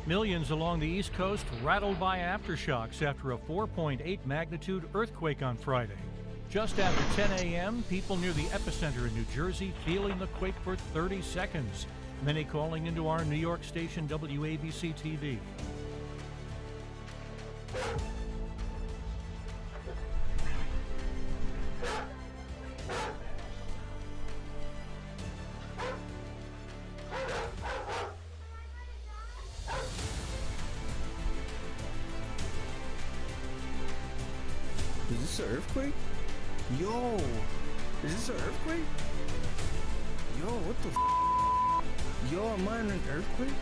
Millions along the East Coast rattled by aftershocks after a 4.8 magnitude earthquake on Friday. Just after 10 a.m., people near the epicenter in New Jersey feeling the quake for 30 seconds. Many calling into our New York station WABC TV. Is this an earthquake? Yo, is this an earthquake? Yo, what the f? Yo, am I in an earthquake?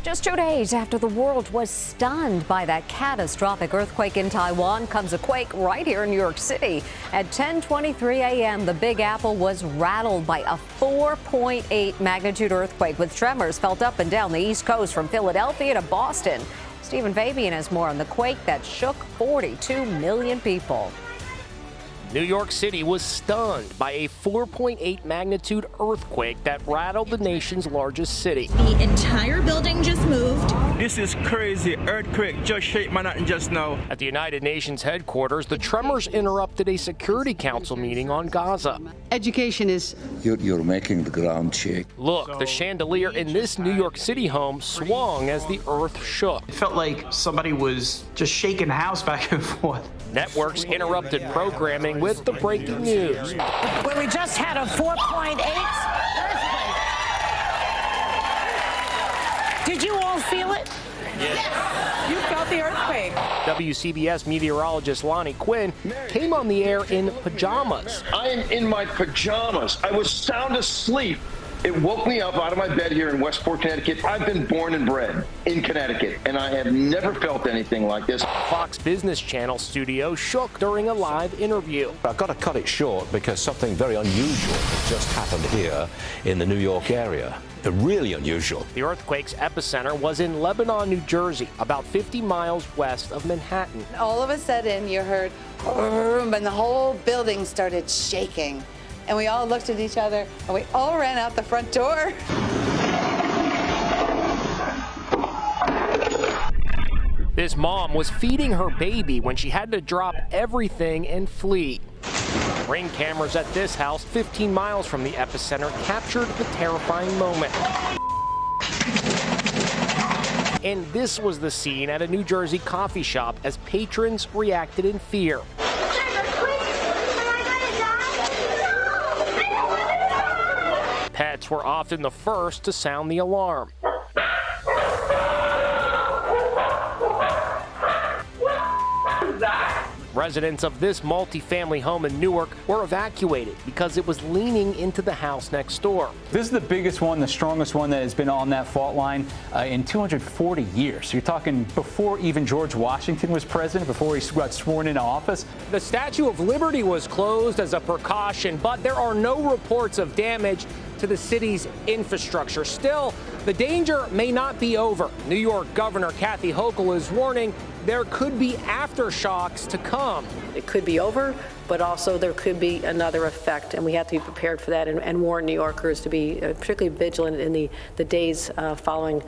Just 2 days after the world was stunned by that catastrophic earthquake in Taiwan comes a quake right here in New York City. At 10:23 a.m., the Big Apple was rattled by a 4.8 magnitude earthquake with tremors felt up and down the East Coast from Philadelphia to Boston. Stephen Fabian has more on the quake that shook 42 million people. New York City was stunned by a 4.8 magnitude earthquake that rattled the nation's largest city. The entire building just moved. This is crazy. Earthquake just shake Manhattan just now. At the United Nations headquarters, the tremors interrupted a Security Council meeting on Gaza. Education is... You're making the ground shake. Look, the chandelier in this New York City home swung as the earth shook. It felt like somebody was just shaking the house back and forth. Networks interrupted programming with the breaking news. Where we just had a 4.8 earthquake. Did you all feel it? Yes. You felt the earthquake. WCBS meteorologist Lonnie Quinn came on the air in pajamas. I am in my pajamas. I was sound asleep. It woke me up out of my bed here in Westport, Connecticut. I've been born and bred in Connecticut, and I have never felt anything like this. Fox Business Channel studio shook during a live interview. I've got to cut it short because something very unusual has just happened here in the New York area. Really unusual. The earthquake's epicenter was in Lebanon, New Jersey, about 50 miles west of Manhattan. All of a sudden, you heard boom, and the whole building started shaking. And we all looked at each other, and we all ran out the front door. This mom was feeding her baby when she had to drop everything and flee. Ring cameras at this house, 15 miles from the epicenter, captured the terrifying moment. And this was the scene at a New Jersey coffee shop as patrons reacted in fear. Pets were often the first to sound the alarm. Residents of this multi-family home in Newark were evacuated because it was leaning into the house next door. This is the biggest one, the strongest one that has been on that fault line in 240 years. So you're talking before even George Washington was president, before he got sworn into office. The Statue of Liberty was closed as a precaution, but there are no reports of damage to the city's infrastructure. Still, the danger may not be over. New York Governor Kathy Hochul is warning there could be aftershocks to come. It could be over, but also there could be another effect, and we have to be prepared for that and warn New Yorkers to be particularly vigilant in the days following.